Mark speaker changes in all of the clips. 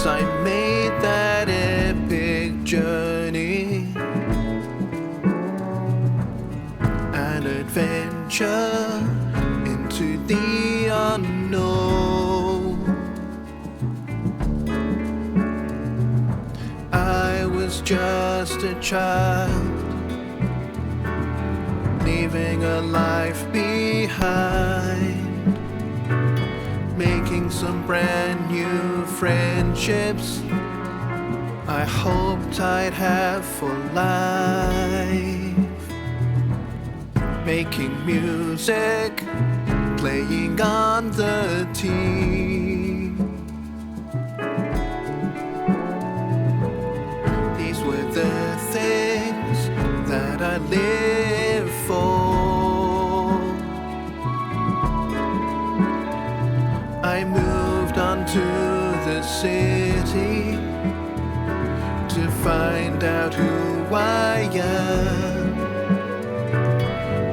Speaker 1: Yes, I made that epic journey, an adventure into the unknown. I was just a child, leaving a life behind, making some brand new friendships I hoped I'd have for life. Making music, playing on the team. These were the things that I lived for. I moved on to the city to find out who I am,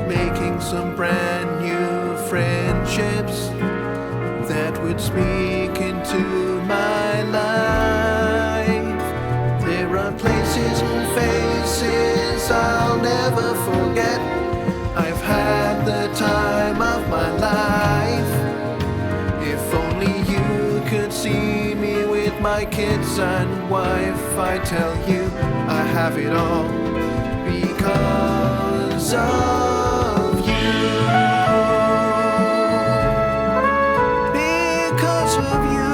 Speaker 1: making some brand new friendships that would speak into my life. There are places and faces I'll never forget. I've had the time of my life. If only you could see me with my kids and wife, I tell you I have it all because of you. Because of you.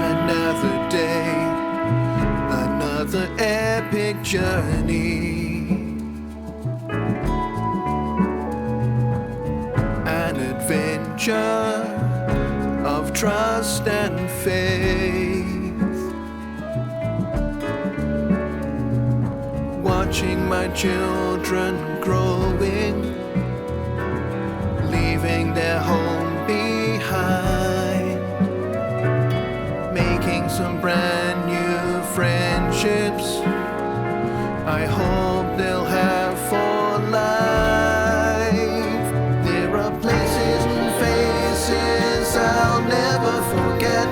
Speaker 1: Another day, another epic journey, an adventure of trust and faith, watching my children growing, leaving their home behind, making some brand new friendships I hope they'll have for life. There are places and faces I'll never forget.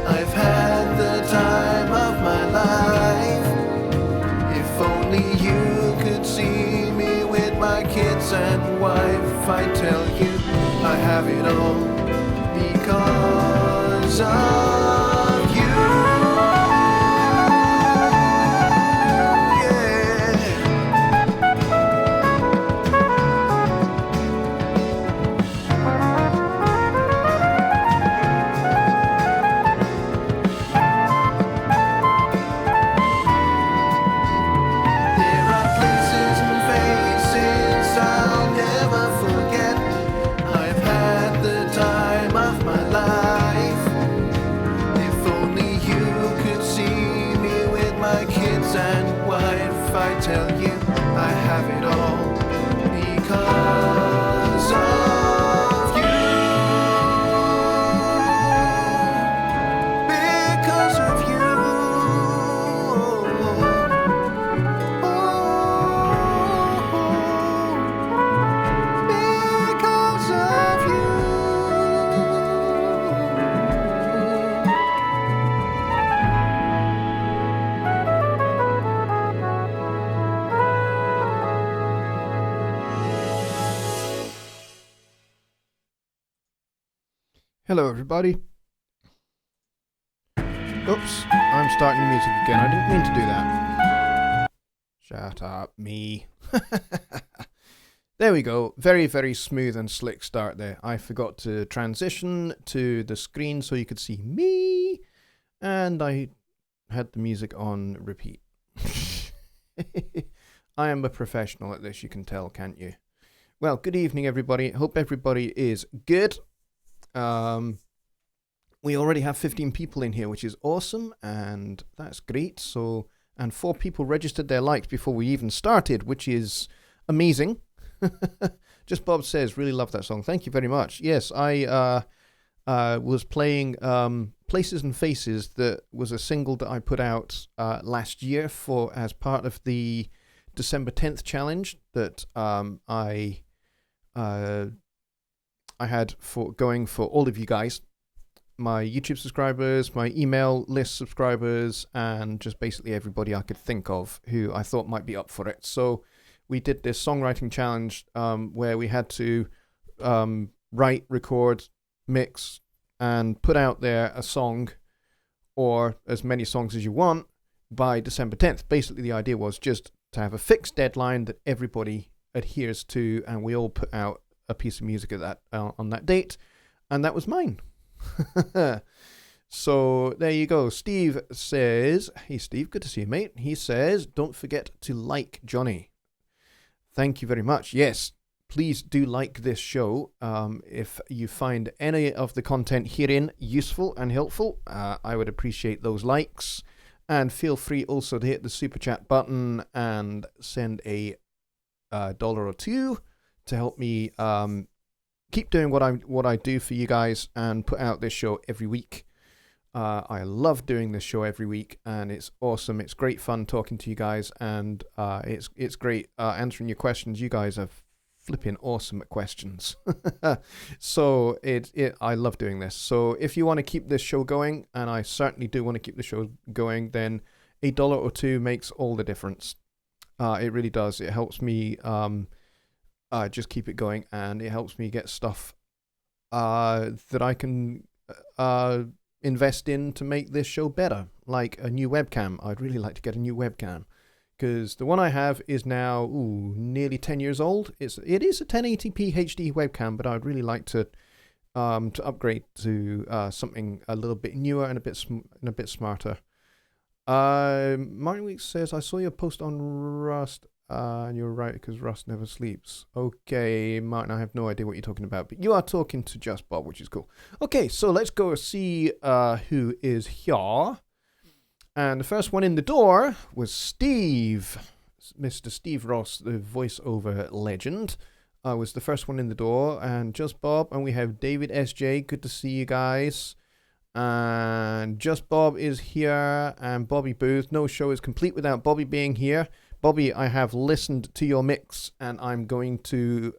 Speaker 1: I've had the time of my life. If only you could see me with my kids and wife, I tell you I have it all because of you. And wife, I tell you I have it all because of you. Because of you. Oh, because of you.
Speaker 2: Hello everybody. Oops, I'm starting the music again. I didn't mean to do that. Shut up, me. There we go. Very, very smooth and slick start there. I forgot to transition to the screen so you could see me. And I had the music on repeat. I am a professional at this, you can tell, can't you? Well, good evening everybody. Hope everybody is good. We already have 15 people in here, which is awesome, and that's great. So, and 4 people registered their likes before we even started, which is amazing. Just Bob says, really love that song. Thank you very much. Yes, I was playing Places and Faces, that was a single that I put out last year as part of the December 10th challenge that I had for going for all of you guys, my YouTube subscribers, my email list subscribers, and just basically everybody I could think of who I thought might be up for it. So we did this songwriting challenge where we had to write, record, mix, and put out there a song or as many songs as you want by December 10th. Basically, the idea was just to have a fixed deadline that everybody adheres to, and we all put out a piece of music on that date, and that was mine. So there you go. Steve says, hey Steve, good to see you, mate. He says, don't forget to like Jonny. Thank you very much. Yes, please do like this show. If you find any of the content herein useful and helpful, I would appreciate those likes. And feel free also to hit the super chat button and send a dollar or two to help me keep doing what I do for you guys and put out this show every week. I love doing this show every week, and it's awesome. It's great fun talking to you guys, and it's great answering your questions. You guys are flipping awesome at questions. So I love doing this. So if you want to keep this show going, and I certainly do want to keep the show going, then a dollar or two makes all the difference. It really does. It helps me just keep it going, and it helps me get stuff that I can invest in to make this show better, like a new webcam. I'd really like to get a new webcam, because the one I have is now nearly 10 years old. It is a 1080p HD webcam, but I'd really like to upgrade to something a little bit newer and a bit smarter. Martin Weeks says, I saw your post on Rust, and you're right, because Rust never sleeps. Okay, Martin, I have no idea what you're talking about, but you are talking to Just Bob, which is cool. Okay, so let's go see who is here. And the first one in the door was Steve. Mr. Steve Ross, the voiceover legend, was the first one in the door. And Just Bob, and we have David SJ. Good to see you guys. And Just Bob is here, and Bobby Booth. No show is complete without Bobby being here. Bobby, I have listened to your mix, and I'm going to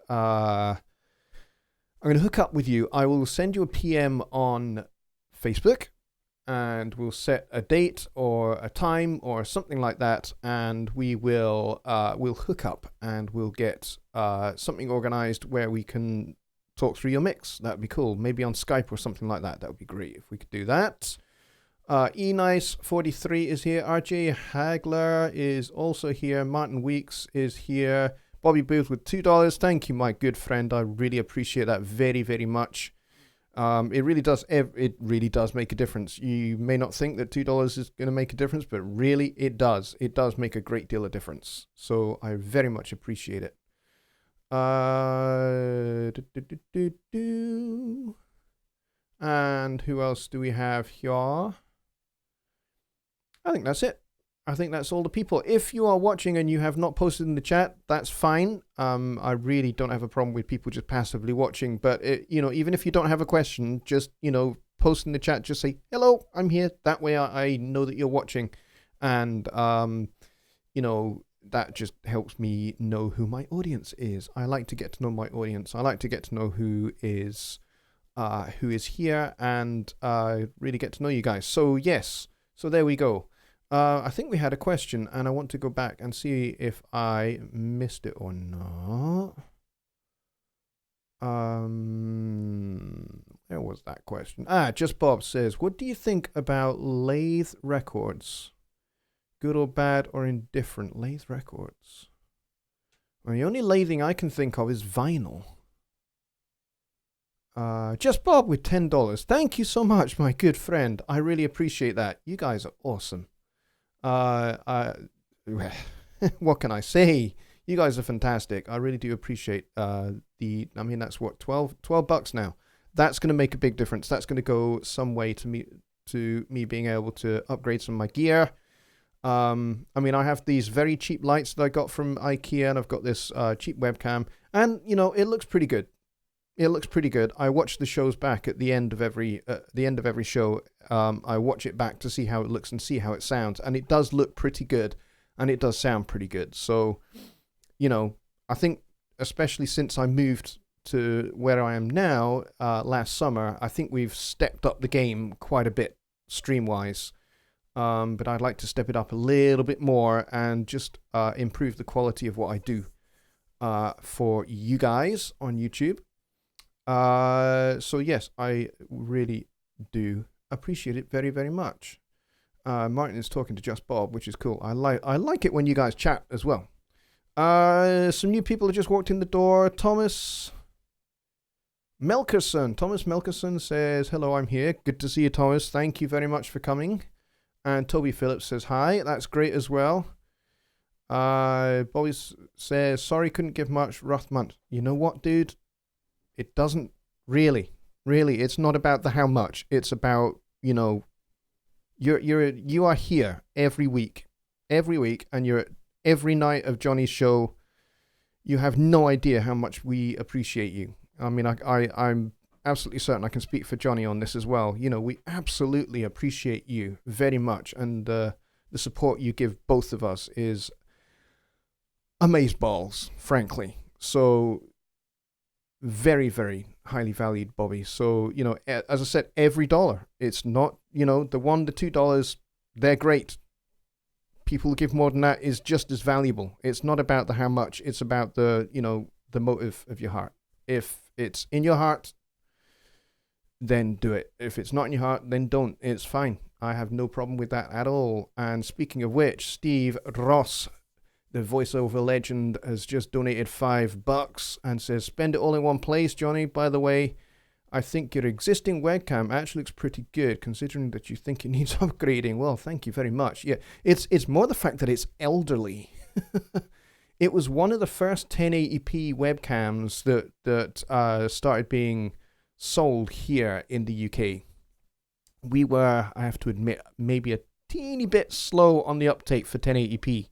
Speaker 2: hook up with you. I will send you a PM on Facebook, and we'll set a date or a time or something like that, and we'll hook up, and we'll get something organized where we can talk through your mix. That'd be cool. Maybe on Skype or something like that. That would be great if we could do that. eNice43 is here. RJ Hagler is also here. Martin Weeks is here. Bobby Booth with $2. Thank you, my good friend. I really appreciate that very, very much. It really does make a difference. You may not think that $2 is going to make a difference, but really it does. It does make a great deal of difference. So I very much appreciate it. And who else do we have here? I think that's it. I think that's all the people. If you are watching and you have not posted in the chat, that's fine. I really don't have a problem with people just passively watching. But, even if you don't have a question, just, post in the chat. Just say, hello, I'm here. That way I know that you're watching. And, that just helps me know who my audience is. I like to get to know my audience. I like to get to know who is here, and really get to know you guys. So, yes. So there we go. I think we had a question, and I want to go back and see if I missed it or not. Where was that question? Just Bob says, what do you think about Lathe Records? Good or bad or indifferent? Lathe Records. Well, the only lathing I can think of is vinyl. Just Bob with $10. Thank you so much, my good friend. I really appreciate that. You guys are awesome. What can I say? You guys are fantastic. I really do appreciate that's what, $12 now. That's going to make a big difference. That's going to go some way to me being able to upgrade some of my gear. I have these very cheap lights that I got from IKEA, and I've got this cheap webcam, and it looks pretty good. It looks pretty good. I watch the shows back at the end of every show. I watch it back to see how it looks and see how it sounds, and it does look pretty good, and it does sound pretty good. So, I think especially since I moved to where I am now last summer, I think we've stepped up the game quite a bit stream-wise. But I'd like to step it up a little bit more and just improve the quality of what I do for you guys on YouTube. So yes, I really do appreciate it very, very much. Martin is talking to Just Bob, which is cool. I like it when you guys chat as well. Some new people have just walked in the door. Thomas Melkerson says, hello, I'm here. Good to see you, Thomas. Thank you very much for coming. And Toby Phillips says, hi. That's great as well. Bobby says, sorry, couldn't give much. Rough month. You know what, dude? It doesn't really, it's not about the how much. It's about, you are here every week, and you're at every night of Jonny's show. You have no idea how much we appreciate you. I mean, I'm absolutely certain I can speak for Jonny on this as well. We absolutely appreciate you very much, and the support you give both of us is amazeballs, frankly. So very, very highly valued, Bobby. So, as I said, every dollar. It's not, the $1 to $2, they're great. People who give more than that is just as valuable. It's not about the how much. It's about the motive of your heart. If it's in your heart, then do it. If it's not in your heart, then don't. It's fine. I have no problem with that at all. And speaking of which, Steve Ross, the voiceover legend, has just donated $5 and says, spend it all in one place, Jonny. By the way, I think your existing webcam actually looks pretty good, considering that you think it needs upgrading. Well, thank you very much. Yeah, it's more the fact that it's elderly. It was one of the first 1080p webcams that started being sold here in the UK. We were, I have to admit, maybe a teeny bit slow on the uptake for 1080p.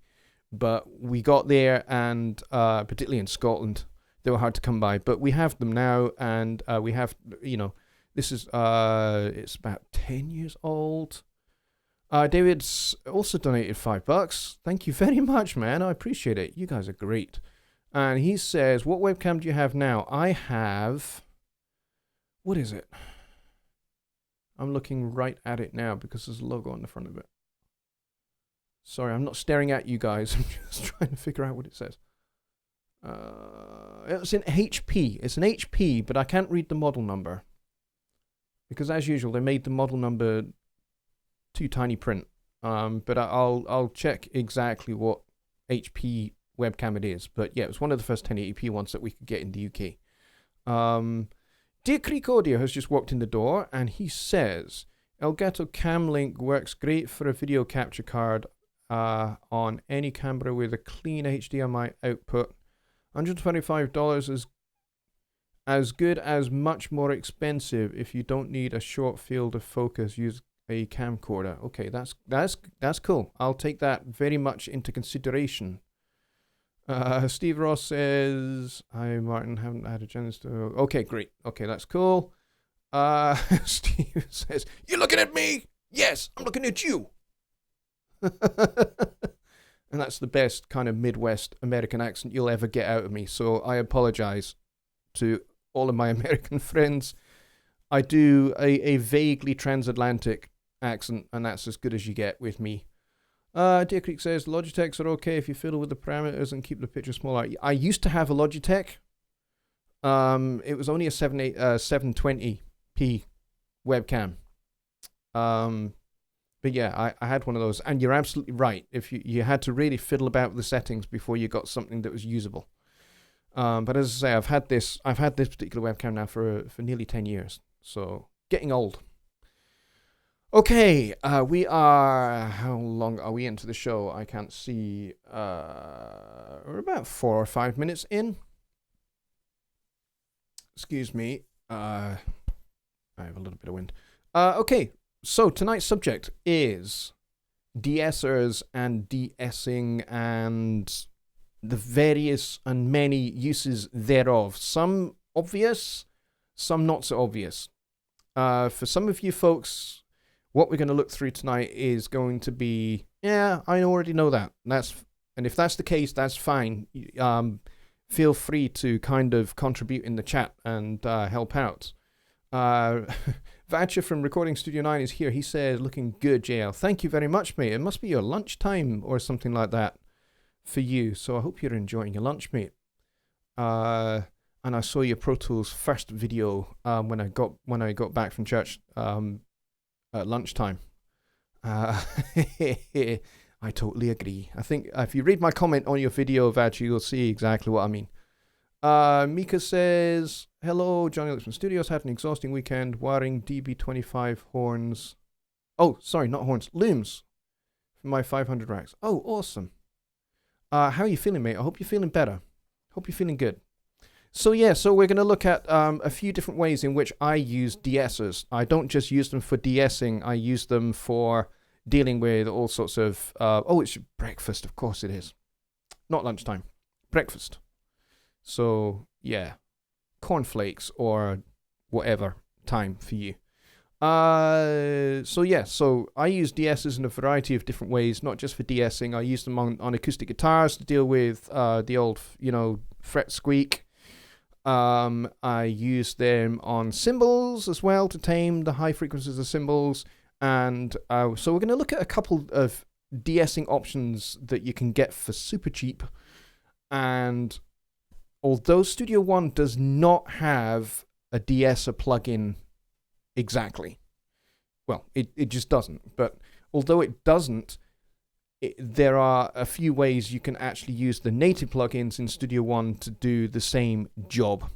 Speaker 2: But we got there, and particularly in Scotland, they were hard to come by. But we have them now, and we have, this is, it's about 10 years old. David's also donated $5. Thank you very much, man. I appreciate it. You guys are great. And he says, what webcam do you have now? I have, what is it? I'm looking right at it now because there's a logo on the front of it. Sorry, I'm not staring at you guys. I'm just trying to figure out what it says. It's an HP. It's an HP, but I can't read the model number. Because as usual, they made the model number too tiny print. But I'll check exactly what HP webcam it is. But yeah, it was one of the first 1080p ones that we could get in the UK. Dear Creek Audio has just walked in the door, and he says, Elgato Camlink works great for a video capture card on any camera with a clean HDMI output. $125 is as good as much more expensive if you don't need a short field of focus. Use a camcorder. Okay, that's cool. I'll take that very much into consideration. Steve Ross says, hi Martin, haven't had a chance to... Okay, great. Okay, that's cool. Steve says, you looking at me? Yes, I'm looking at you. And that's the best kind of Midwest American accent you'll ever get out of me. So I apologize to all of my American friends. I do a vaguely transatlantic accent, and that's as good as you get with me. Deer Creek says, Logitechs are okay if you fiddle with the parameters and keep the picture smaller. I used to have a Logitech. It was only a 720p webcam. But yeah, I had one of those, and you're absolutely right. If you had to really fiddle about with the settings before you got something that was usable. But as I say, I've had this particular webcam now for nearly 10 years, so getting old. Okay, we are, how long are we into the show? I can't see. We're about 4 or 5 minutes in. Excuse me. I have a little bit of wind. Okay. So tonight's subject is de-essers and de-essing and the various and many uses thereof. Some obvious, some not so obvious. For some of you folks, what we're going to look through tonight is going to be, yeah, I already know that. And if that's the case, that's fine. Feel free to kind of contribute in the chat and help out. Vatcher from Recording Studio 9 is here. He says, looking good, JL. Thank you very much, mate. It must be your lunchtime or something like that for you. So I hope you're enjoying your lunch, mate. And I saw your Pro Tools first video when I got back from church at lunchtime. I totally agree. I think if you read my comment on your video, Vatcher, you'll see exactly what I mean. Mika says, hello, Jonny Lipsham Studios had an exhausting weekend wiring DB25 horns. Oh, sorry, not horns, looms for my 500 racks. Oh, awesome. How are you feeling, mate? I hope you're feeling better. Hope you're feeling good. So yeah, so we're going to look at a few different ways in which I use de-essers. I don't just use them for de-essing, I use them for dealing with all sorts of, oh, it's breakfast, of course it is. Not lunchtime, breakfast. So, yeah, cornflakes or whatever time for you. So I use de-essers in a variety of different ways, not just for de-essing. I use them on acoustic guitars to deal with the old, fret squeak. I use them on cymbals as well to tame the high frequencies of cymbals. And so we're going to look at a couple of de-essing options that you can get for super cheap. And although Studio One does not have a de-esser plugin exactly, well, it just doesn't. But although it doesn't, there are a few ways you can actually use the native plugins in Studio One to do the same job.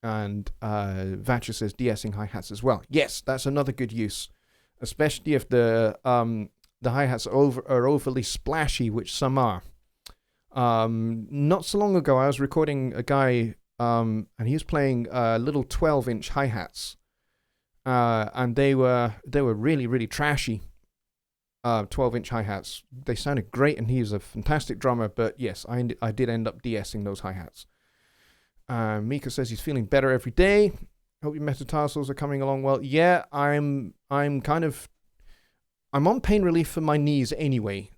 Speaker 2: And Vatcher says de-essing hi-hats as well. Yes, that's another good use, especially if the hi-hats are overly splashy, which some are. Not so long ago, I was recording a guy, and he was playing little 12-inch hi-hats, and they were really, really trashy 12-inch hi-hats. They sounded great, and he's a fantastic drummer, but yes, I did end up de-essing those hi-hats. Mika says he's feeling better every day. Hope your metatarsals are coming along well. Yeah, I'm on pain relief for my knees anyway.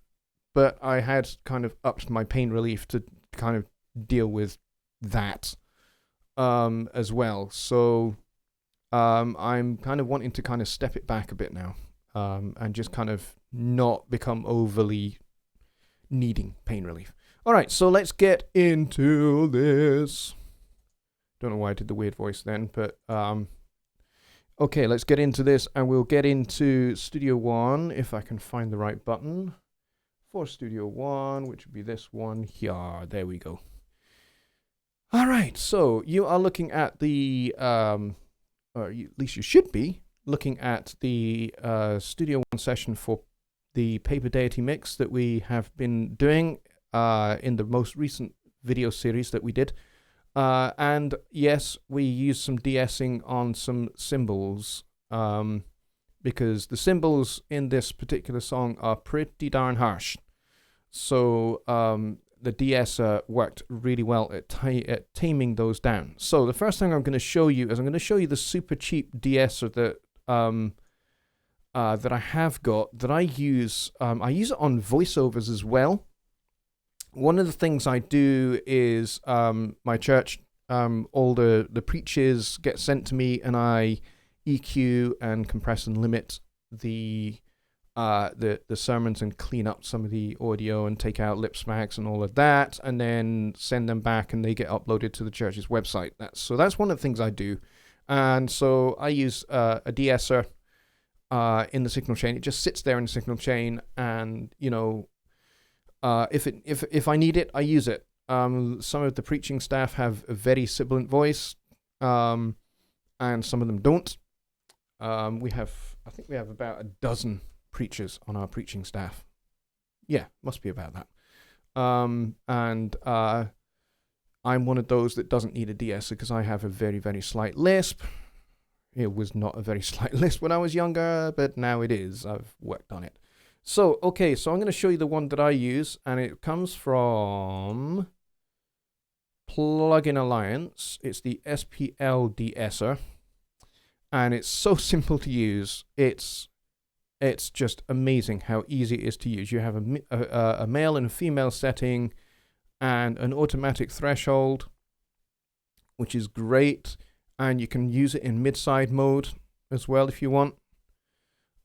Speaker 2: But I had kind of upped my pain relief to kind of deal with that as well. So I'm kind of wanting to kind of step it back a bit now and just kind of not become overly needing pain relief. All right, so let's get into this. Don't know why I did the weird voice then, but okay, let's get into this, and we'll get into Studio One if I can find the right button. For Studio One, which would be this one here. There we go. All right, so you are looking at the, or at least you should be looking at the Studio One session for the Paper Deity mix that we have been doing in the most recent video series that we did. And yes, we used some de-essing on some cymbals. Because the cymbals in this particular song are pretty darn harsh. So the de-esser worked really well at taming those down. So the first thing I'm going to show you is I'm going to show you the super cheap de-esser that I have got, that I use. I use it on voiceovers as well. One of the things I do is my church, all the preachers get sent to me, and I EQ and compress and limit the sermons and clean up some of the audio and take out lip smacks and all of that, and then send them back, and they get uploaded to the church's website. That's one of the things I do. And so I use a de-esser in the signal chain. It just sits there in the signal chain, and if I need it, I use it. Some of the preaching staff have a very sibilant voice, and some of them don't. I think we have about a dozen preachers on our preaching staff. Yeah, must be about that. And I'm one of those that doesn't need a de-esser because I have a very, very slight lisp. It was not a very slight lisp when I was younger, but now it is. I've worked on it. So, okay, so I'm going to show you the one that I use, and it comes from Plugin Alliance. It's the SPL de-esser. and it's so simple to use. It's just amazing how easy it is to use. You have a male and a female setting and an automatic threshold, which is great, and you can use it in mid-side mode as well if you want.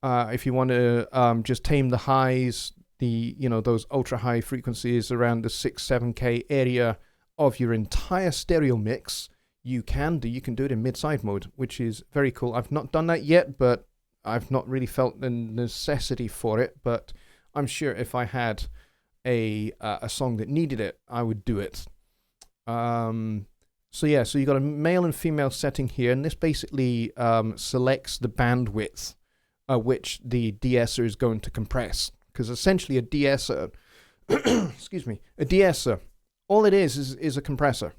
Speaker 2: If you want to just tame the highs, those ultra high frequencies around the 6-7K area of your entire stereo mix, you can do it in mid-side mode, which is very cool. I've not done that yet, but I've not really felt the necessity for it, but I'm sure if I had a song that needed it, I would do it. So you got a male and female setting here, and this basically selects the bandwidth which the de-esser is going to compress. Because essentially a de-esser, a de-esser, all it is a compressor.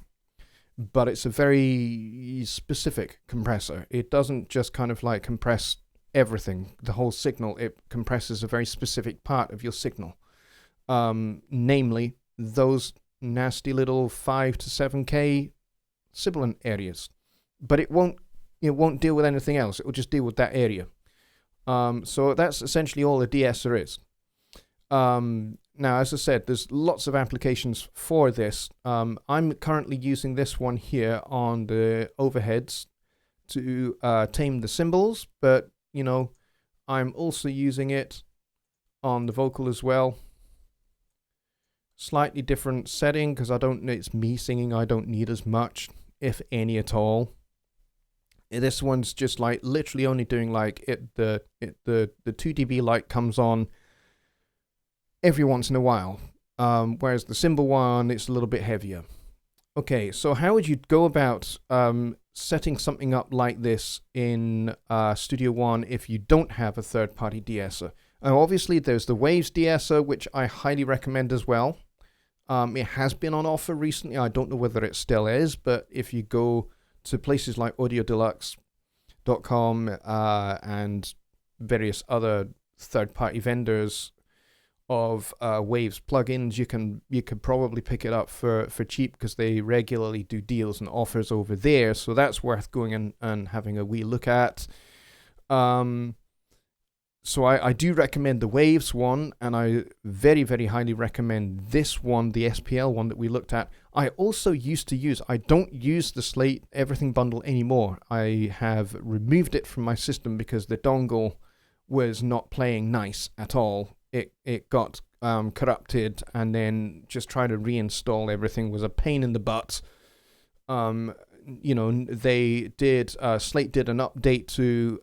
Speaker 2: But it's a very specific compressor. It doesn't just kind of like compress everything, the whole signal. It compresses a very specific part of your signal. Namely, those nasty little 5 to 7K sibilant areas. But it won't deal with anything else. It will just deal with that area. So that's essentially all a de-esser is. Now, as I said, there's lots of applications for this. I'm currently using this one here on the overheads to tame the cymbals, but, I'm also using it on the vocal as well. Slightly different setting, because it's me singing, I don't need as much, if any at all. This one's just like literally only doing like the 2 dB light comes on every once in a while, whereas the cymbal one, it's a little bit heavier. Okay, so how would you go about setting something up like this in Studio One if you don't have a third-party de-esser? Obviously, there's the Waves de-esser, which I highly recommend as well. It has been on offer recently. I don't know whether it still is, but if you go to places like audiodeluxe.com and various other third-party vendors of Waves plugins, you could probably pick it up for cheap, because they regularly do deals and offers over there. So that's worth going and having a wee look at. So I do recommend the Waves one, and I very, very highly recommend this one, the SPL one that we looked at. I also I don't use the Slate Everything bundle anymore. I have removed it from my system because the dongle was not playing nice at all. It got corrupted, and then just trying to reinstall everything was a pain in the butt. Slate did an update to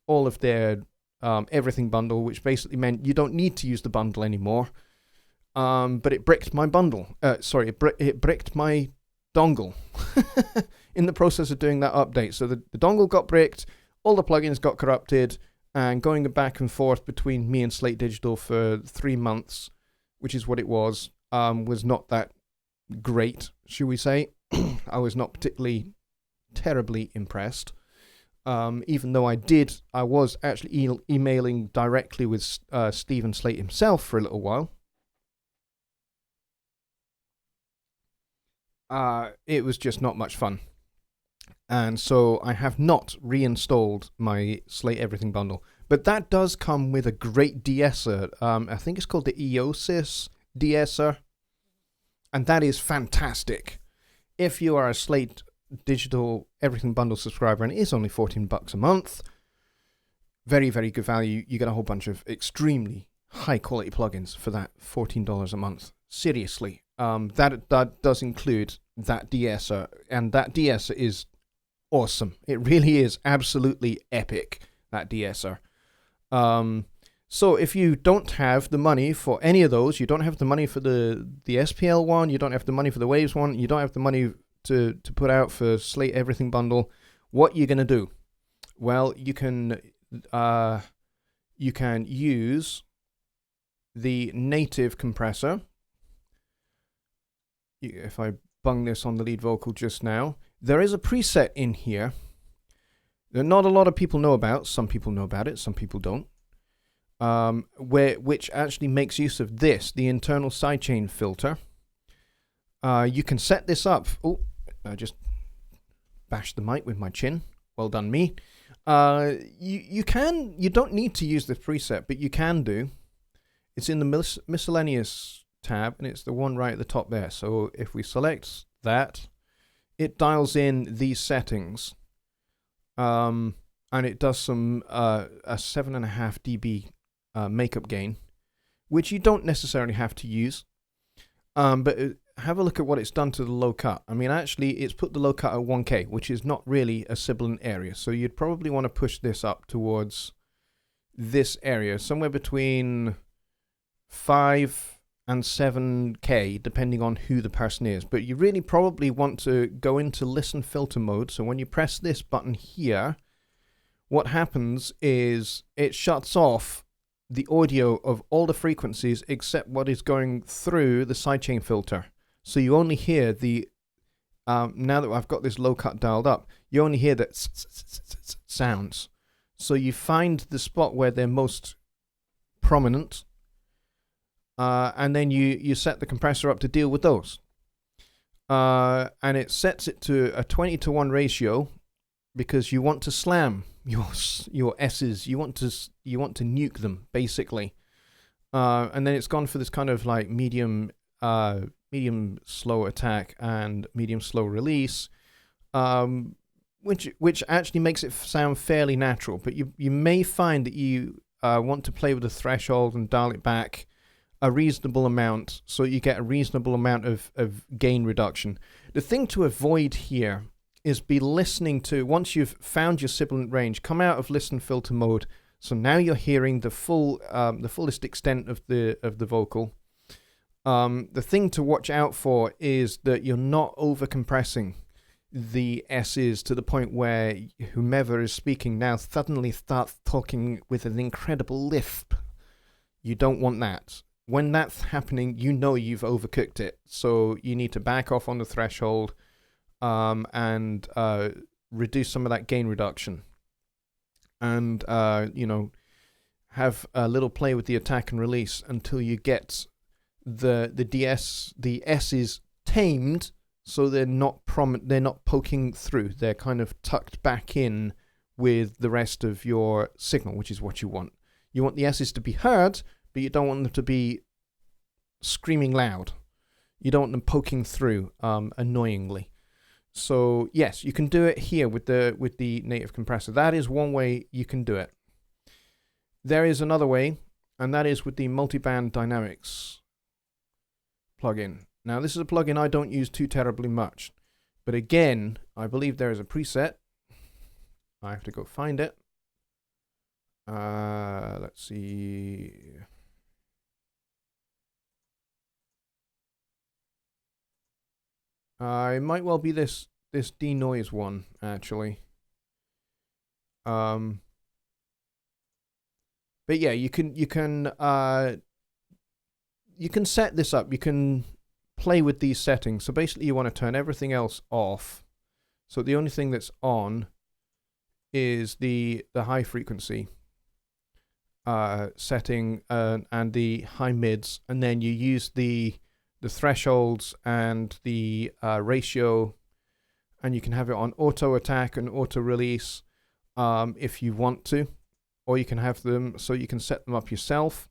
Speaker 2: all of their Everything bundle, which basically meant you don't need to use the bundle anymore. But it bricked my bundle. It bricked my dongle in the process of doing that update. So the dongle got bricked, all the plugins got corrupted, and going back and forth between me and Slate Digital for 3 months, which is what it was not that great, should we say. I was not particularly terribly impressed. Even though I was actually emailing directly with Stephen Slate himself for a little while. It was just not much fun. And so I have not reinstalled my Slate Everything bundle. But that does come with a great de-esser. I think it's called the Eosis de-esser. And that is fantastic. If you are a Slate Digital Everything bundle subscriber, and it is only $14 a month, very, very good value. You get a whole bunch of extremely high quality plugins for that $14 a month. Seriously. That does include that de-esser, and that de-esser is awesome. It really is absolutely epic, that de-esser. So if you don't have the money for any of those, you don't have the money for the SPL one, you don't have the money for the Waves one, you don't have the money to put out for Slate Everything bundle, what you're going to do? Well, you can use the native compressor. If I bung this on the lead vocal just now, there is a preset in here that not a lot of people know about. Some people know about it, some people don't. Which actually makes use of this, the internal sidechain filter. You can set this up. Oh, I just bashed the mic with my chin. Well done, me. You don't need to use the preset, but you can do. It's in the miscellaneous tab, and it's the one right at the top there. So if we select that, it dials in these settings, and it does some a 7.5 dB makeup gain, which you don't necessarily have to use. But have a look at what it's done to the low cut. I mean, actually, it's put the low cut at 1K, which is not really a sibilant area. So you'd probably want to push this up towards this area, somewhere between 5 and 7K, depending on who the person is. But you really probably want to go into listen filter mode. So when you press this button here, what happens is it shuts off the audio of all the frequencies except what is going through the sidechain filter. So you only hear the, now that I've got this low cut dialed up, you only hear the sounds. So you find the spot where they're most prominent, and then you set the compressor up to deal with those. And it sets it to a 20-to-1 ratio because you want to slam your S's. You want to nuke them, basically. And then it's gone for this kind of like medium slow attack and medium slow release, which actually makes it sound fairly natural. But you may find that you want to play with the threshold and dial it back a reasonable amount, so you get a reasonable amount of gain reduction. The thing to avoid here is be listening to, once you've found your sibilant range, come out of listen filter mode. So now you're hearing the fullest extent of the vocal. The thing to watch out for is that you're not over compressing the S's to the point where whomever is speaking now suddenly starts talking with an incredible lisp. You don't want that. When that's happening, you know you've overcooked it. So you need to back off on the threshold, and reduce some of that gain reduction, and have a little play with the attack and release until you get the S's tamed, so they're not poking through. They're kind of tucked back in with the rest of your signal, which is what you want. You want the S's to be heard, but you don't want them to be screaming loud. You don't want them poking through annoyingly. So yes, you can do it here with the native compressor. That is one way you can do it. There is another way, and that is with the multiband dynamics plugin. Now this is a plugin I don't use too terribly much, but again, I believe there is a preset. I have to go find it. Let's see. It might well be this denoise one, actually. But yeah, you can set this up. You can play with these settings. So basically, you want to turn everything else off. So the only thing that's on is the high frequency setting and the high mids, and then you use the thresholds and the ratio, and you can have it on auto attack and auto release if you want to, or you can have them so you can set them up yourself,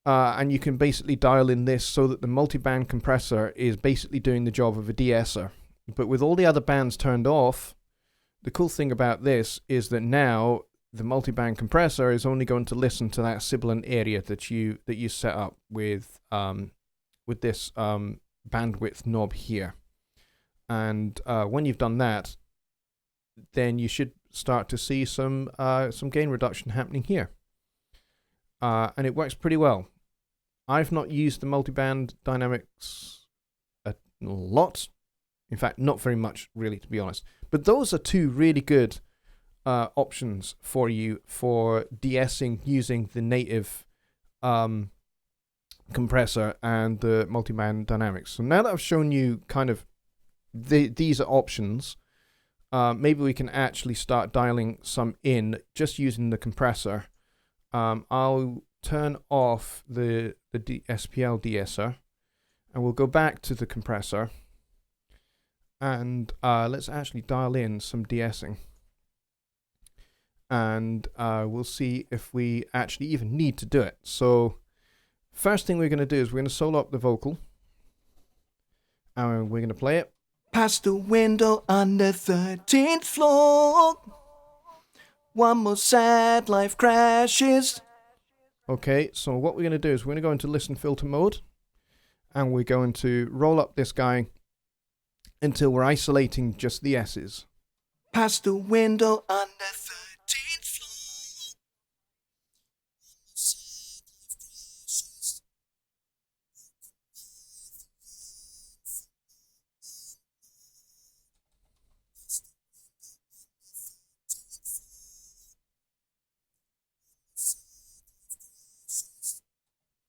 Speaker 2: and you can basically dial in this so that the multiband compressor is basically doing the job of a de-esser. But with all the other bands turned off, the cool thing about this is that now the multiband compressor is only going to listen to that sibilant area that you set up with this bandwidth knob here. And when you've done that, then you should start to see some gain reduction happening here. And it works pretty well. I've not used the multiband dynamics a lot. In fact, not very much, really, to be honest. But those are two really good options for you for de-essing using the native compressor and the multiband dynamics. So now that I've shown you kind of these are options, maybe we can actually start dialing some in just using the compressor. I'll turn off the SPL de-esser, and we'll go back to the compressor, and let's actually dial in some de-essing. and we'll see if we actually even need to do it. So first thing we're going to do is we're going to solo up the vocal, and we're going to play it.
Speaker 1: Past the window on the 13th floor, one more sad life crashes.
Speaker 2: Okay, so what we're going to do is we're going to go into listen filter mode, and we're going to roll up this guy until we're isolating just the S's.
Speaker 1: Past the window on the 13th floor.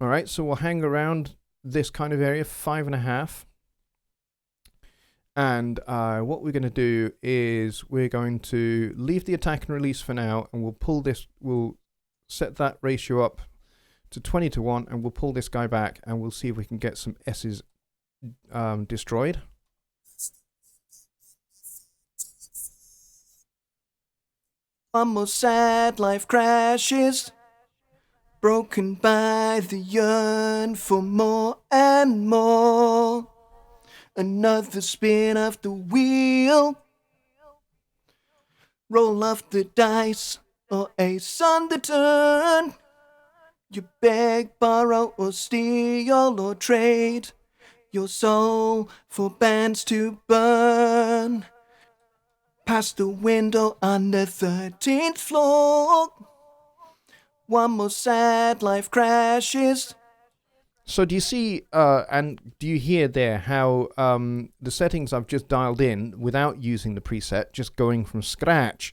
Speaker 2: All right, so we'll hang around this kind of area, 5.5. And what we're going to do is we're going to leave the attack and release for now, and we'll set that ratio up to 20:1, and we'll pull this guy back, and we'll see if we can get some S's destroyed.
Speaker 1: One more sad life crashes, broken by the yearn for more and more. Another spin of the wheel, roll off the dice, or ace on the turn. You beg, borrow, or steal, or trade your soul for bands to burn. Past the window on the 13th floor, one more sad life crashes.
Speaker 2: So do you see, and do you hear there how the settings I've just dialed in without using the preset, just going from scratch,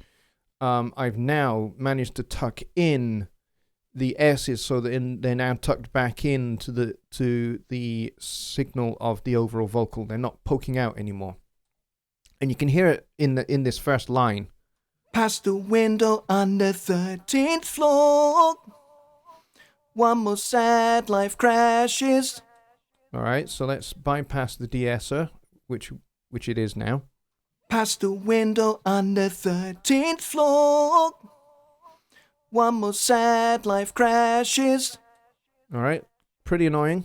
Speaker 2: I've now managed to tuck in the S's so that they're now tucked back into the signal of the overall vocal. They're not poking out anymore. And you can hear it in this first line.
Speaker 1: Past the window on the 13th floor, one more sad life crashes.
Speaker 2: All right, so let's bypass the de-esser, which it is now.
Speaker 1: Past the window on the 13th floor, one more sad life crashes.
Speaker 2: All right, pretty annoying.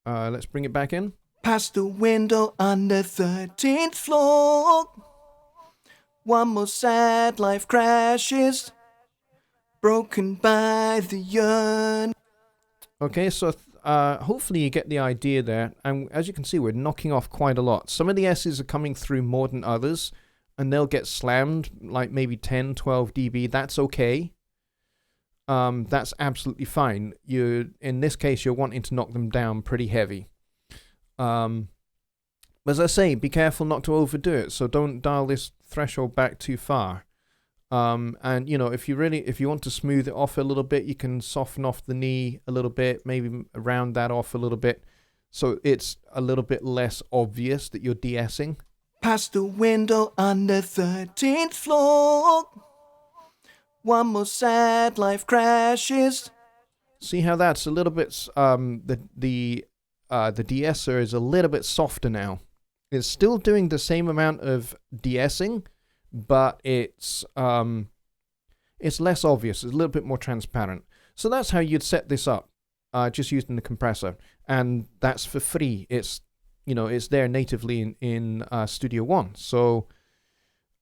Speaker 2: Let's bring it back in.
Speaker 1: Past the window on the 13th floor, one more sad life crashes, broken by the yearn.
Speaker 2: Okay, so hopefully you get the idea there. And as you can see, we're knocking off quite a lot. Some of the S's are coming through more than others, and they'll get slammed, like maybe 10, 12 dB. That's okay. That's absolutely fine. In this case, you're wanting to knock them down pretty heavy. As I say, be careful not to overdo it. So don't dial this threshold back too far. And you know, if you want to smooth it off a little bit, you can soften off the knee a little bit, maybe round that off a little bit, so it's a little bit less obvious that you're de-essing.
Speaker 1: Past the window on the 13th floor, one more sad life crashes.
Speaker 2: See how that's a little bit the de-esser is a little bit softer now. It's still doing the same amount of de-essing, but it's less obvious. It's a little bit more transparent. So that's how you'd set this up, just using the compressor, and that's for free. It's there natively in Studio One. So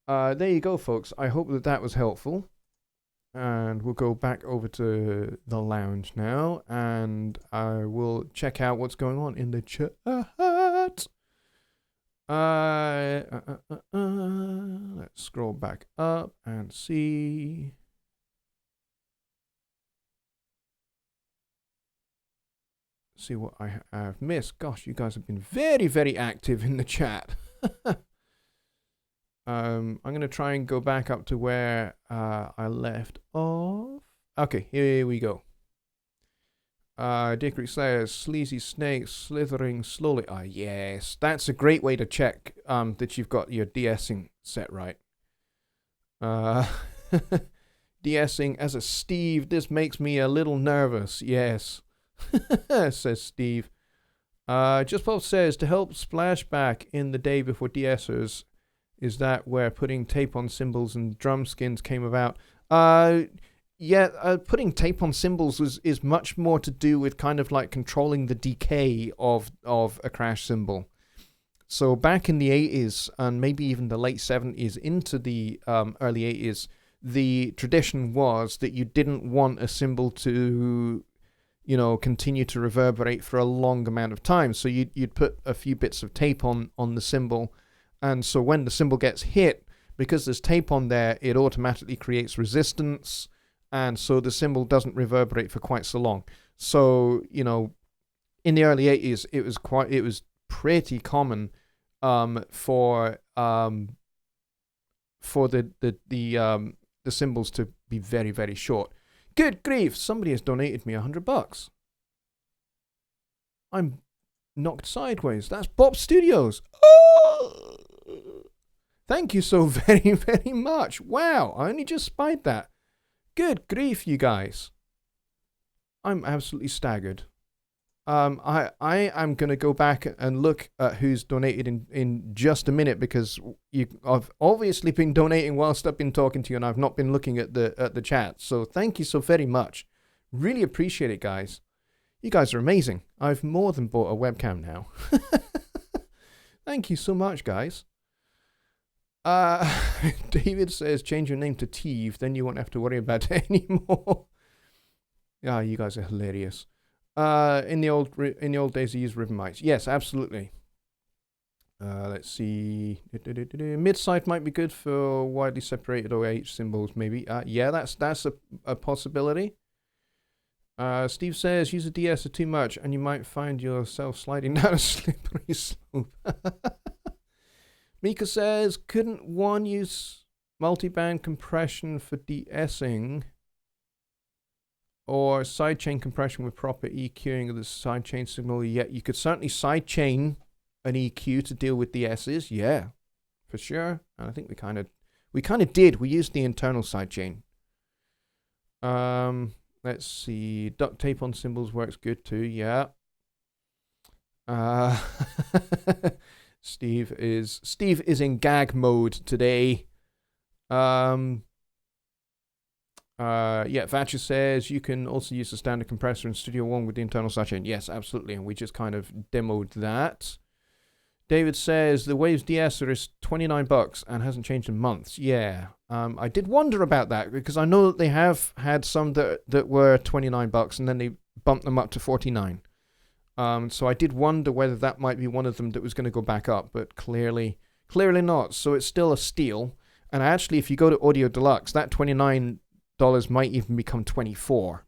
Speaker 2: there you go, folks. I hope that was helpful, and we'll go back over to the lounge now, and I will check out what's going on in the chat. Let's scroll back up and see. See what I have missed. Gosh, you guys have been very, very active in the chat. I'm going to try and go back up to where I left off. Okay, here we go. Dickory says, sleazy snake slithering slowly. Ah, yes. That's a great way to check that you've got your de-essing set right. De-essing as a Steve, this makes me a little nervous. Yes. Says Steve. Just Pop says, to help splashback in the day before de-essers Is that where putting tape on cymbals and drum skins came about? Putting tape on cymbals is much more to do with kind of like controlling the decay of a crash cymbal. So back in the 80s and maybe even the late 70s into the early 80s, the tradition was that you didn't want a cymbal to, continue to reverberate for a long amount of time. So you'd put a few bits of tape on the cymbal. And so when the cymbal gets hit, because there's tape on there, it automatically creates resistance. And so the cymbal doesn't reverberate for quite so long. So, in the early 80s, it was pretty common for the cymbals to be very, very short. Good grief! Somebody has donated me $100. I'm knocked sideways. That's Bob Studios. Oh! Thank you so very, very much. Wow! I only just spied that. Good grief, you guys! I'm absolutely staggered. I am going to go back and look at who's donated in just a minute, because I've obviously been donating whilst I've been talking to you, and I've not been looking at the chat. So thank you so very much. Really appreciate it, guys. You guys are amazing. I've more than bought a webcam now. Thank you so much, guys. David says, change your name to Teve, then you won't have to worry about it anymore. Yeah, you guys are hilarious. In the old days, they used ribbon mics. Yes, absolutely. Let's see. Mid-side might be good for widely separated OH symbols, maybe. Yeah, that's a possibility. Steve says, use a de-esser too much and you might find yourself sliding down a slippery slope. Mika says, couldn't one use multiband compression for de-essing? Or sidechain compression with proper EQing of the sidechain signal? Yeah, you could certainly sidechain an EQ to deal with the S's. Yeah, for sure. And I think we kind of did. We used the internal sidechain. Let's see. Duct tape on cymbals works good too. Yeah. Steve is in gag mode today. Thatcher says you can also use the standard compressor in Studio One with the internal sidechain. Yes, absolutely, and we just kind of demoed that. David says the Waves de-esser is $29 and hasn't changed in months. Yeah, I did wonder about that, because I know that they have had some that were $29 and then they bumped them up to $49. So I did wonder whether that might be one of them that was going to go back up, but clearly not. So it's still a steal. And actually, if you go to Audio Deluxe, that $29 might even become $24.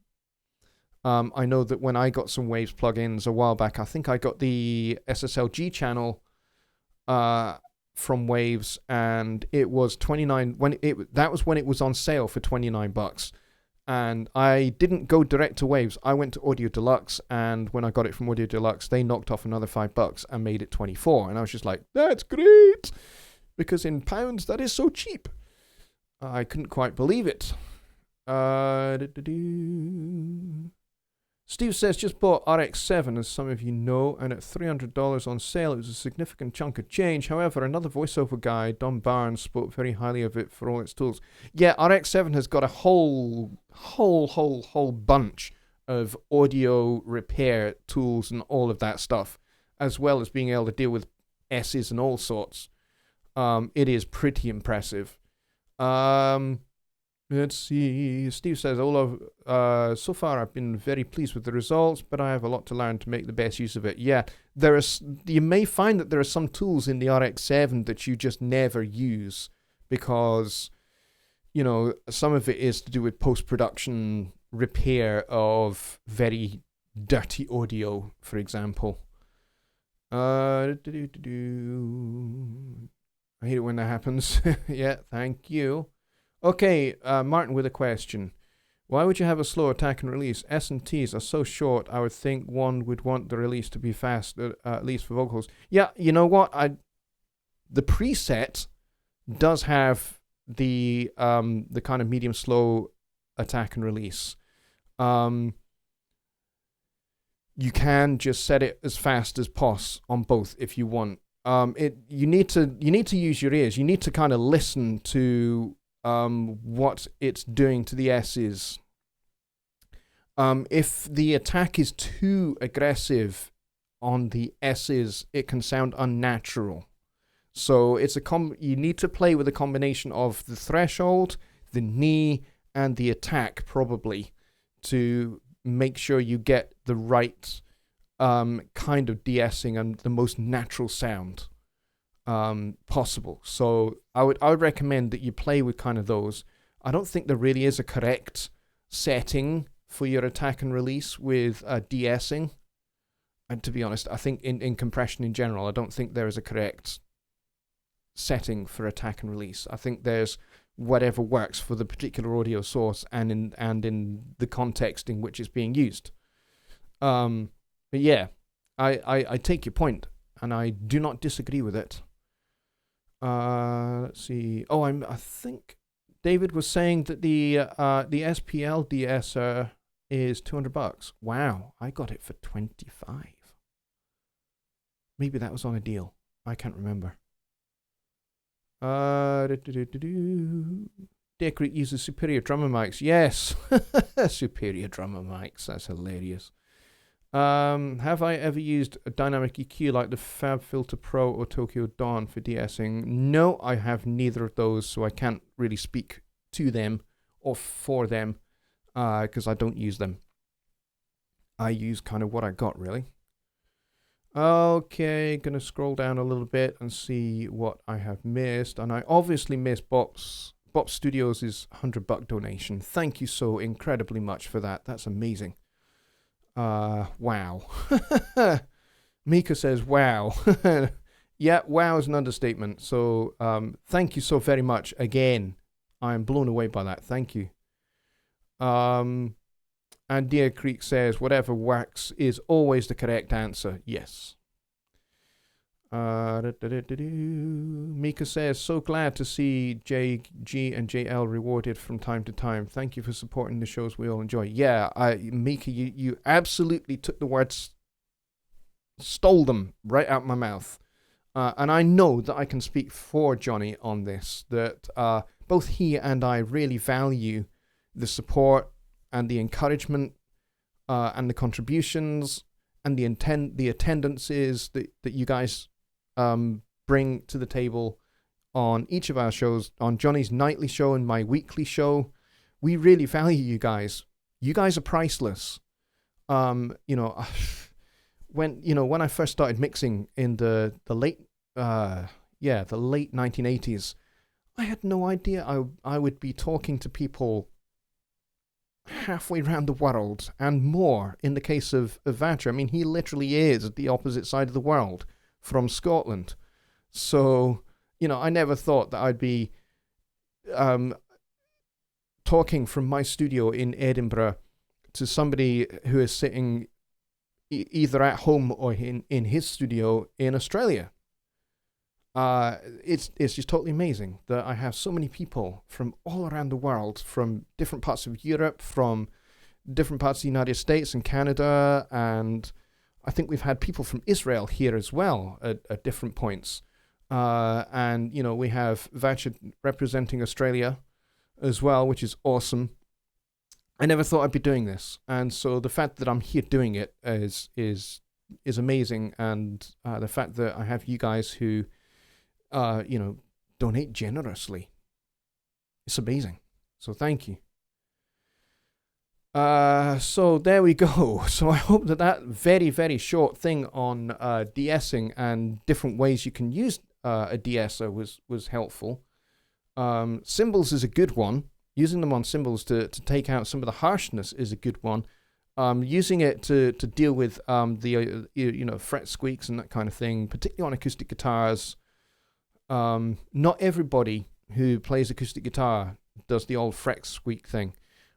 Speaker 2: I know that when I got some Waves plugins a while back, I think I got the SSLG channel from Waves, and it was $29 that was when it was on sale for $29. And I didn't go direct to Waves. I went to Audio Deluxe, and when I got it from Audio Deluxe, they knocked off another $5 and made it $24. And I was just like, that's great, because in pounds that is so cheap. I couldn't quite believe it. Steve says, just bought RX-7, as some of you know, and at $300 on sale, it was a significant chunk of change. However, another voiceover guy, Don Barnes, spoke very highly of it for all its tools. Yeah, RX-7 has got a whole bunch of audio repair tools and all of that stuff, as well as being able to deal with S's and all sorts. It is pretty impressive. Let's see. Steve says, so far I've been very pleased with the results, but I have a lot to learn to make the best use of it. Yeah, you may find that there are some tools in the RX-7 that you just never use, because, some of it is to do with post-production repair of very dirty audio, for example. I hate it when that happens. Yeah, thank you. Okay, Martin with a question. Why would you have a slow attack and release? S&Ts are so short, I would think one would want the release to be fast, at least for vocals. Yeah, you know what? The preset does have the kind of medium slow attack and release. You can just set it as fast as pos on both if you want. you need to use your ears. You need to kind of listen to what it's doing to the S's. If the attack is too aggressive on the S's, it can sound unnatural. So it's you need to play with a combination of the threshold, the knee, and the attack probably to make sure you get the right kind of de-essing and the most natural sound possible. So I would recommend that you play with kind of those. I don't think there really is a correct setting for your attack and release with de-essing. And to be honest, I think in compression in general, I don't think there is a correct setting for attack and release. I think there's whatever works for the particular audio source and in the context in which it's being used. But yeah, I take your point, and I do not disagree with it. Let's see. Oh, I think David was saying that the SPL de-esser is $200. Wow, I got it for $25. Maybe that was on a deal. I can't remember. Deer Creek uses superior drummer mics. Yes, superior drummer mics. That's hilarious. Have I ever used a dynamic EQ like the Fab Filter Pro or Tokyo Dawn for de-essing? No, I have neither of those, so I can't really speak to them or for them because I don't use them. I use kind of what I got, really. Okay, gonna scroll down a little bit and see what I have missed. And I obviously missed Bop Studios' $100 donation. Thank you so incredibly much for that. That's amazing. Wow. Mika says, wow. Yeah, wow is an understatement. So thank you so very much again. I'm blown away by that. Thank you. And Deer Creek says, whatever works is always the correct answer. Yes. Mika says, so glad to see JG and JL rewarded from time to time. Thank you for supporting the shows we all enjoy. Yeah, Mika, you absolutely took the words, stole them right out my mouth. And I know that I can speak for Jonny on this, that both he and I really value the support and the encouragement and the contributions and the attendances that you guys bring to the table on each of our shows, on Jonny's nightly show and my weekly show. We really value you guys. You guys are priceless. When I first started mixing in the late 1980s, I had no idea I would be talking to people halfway around the world and more in the case of Vatra. I mean, he literally is at the opposite side of the world from Scotland. So, I never thought that I'd be talking from my studio in Edinburgh to somebody who is sitting either at home or in his studio in Australia. It's just totally amazing that I have so many people from all around the world, from different parts of Europe, from different parts of the United States and Canada, and I think we've had people from Israel here as well at different points. And we have Vatra representing Australia as well, which is awesome. I never thought I'd be doing this, and so the fact that I'm here doing it is amazing, and the fact that I have you guys who donate generously. It's amazing. So thank you. So there we go. So I hope that very, very short thing on de-essing and different ways you can use a de-esser was helpful. Cymbals is a good one. Using them on cymbals to take out some of the harshness is a good one. Using it to deal with the fret squeaks and that kind of thing, particularly on acoustic guitars. Not everybody who plays acoustic guitar does the old fret squeak thing.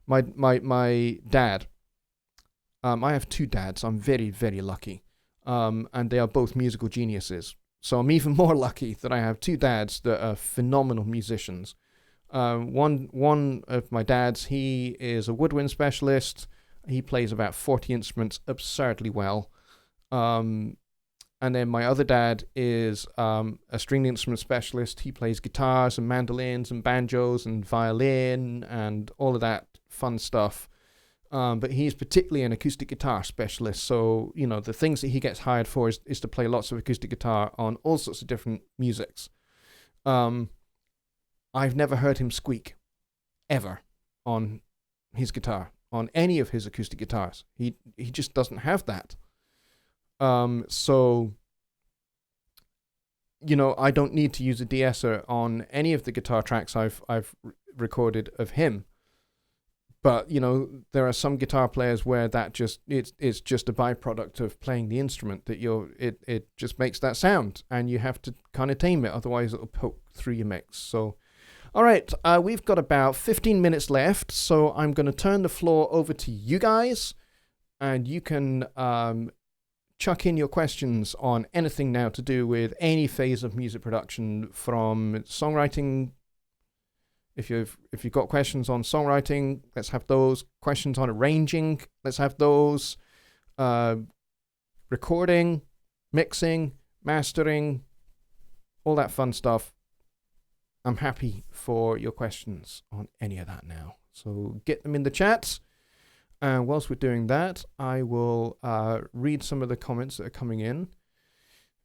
Speaker 2: My dad, I have two dads. I'm very, very lucky. And they are both musical geniuses. So I'm even more lucky that I have two dads that are phenomenal musicians. One of my dads, he is a woodwind specialist. He plays about 40 instruments absurdly well. And then my other dad is a stringed instrument specialist. He plays guitars and mandolins and banjos and violin and all of that fun stuff. But he's particularly an acoustic guitar specialist. So, the things that he gets hired for is to play lots of acoustic guitar on all sorts of different musics. I've never heard him squeak, ever, on his guitar, on any of his acoustic guitars. He just doesn't have that. So, I don't need to use a de-esser on any of the guitar tracks I've recorded of him. But, there are some guitar players where that it's just a byproduct of playing the instrument that it just makes that sound, and you have to kind of tame it, otherwise it'll poke through your mix. So, all right, we've got about 15 minutes left, so I'm going to turn the floor over to you guys, and you can chuck in your questions on anything now to do with any phase of music production, from songwriting. If you've got questions on songwriting, let's have those. Questions on arranging, let's have those. Recording, mixing, mastering, all that fun stuff. I'm happy for your questions on any of that now. So get them in the chat. And whilst we're doing that, I will read some of the comments that are coming in.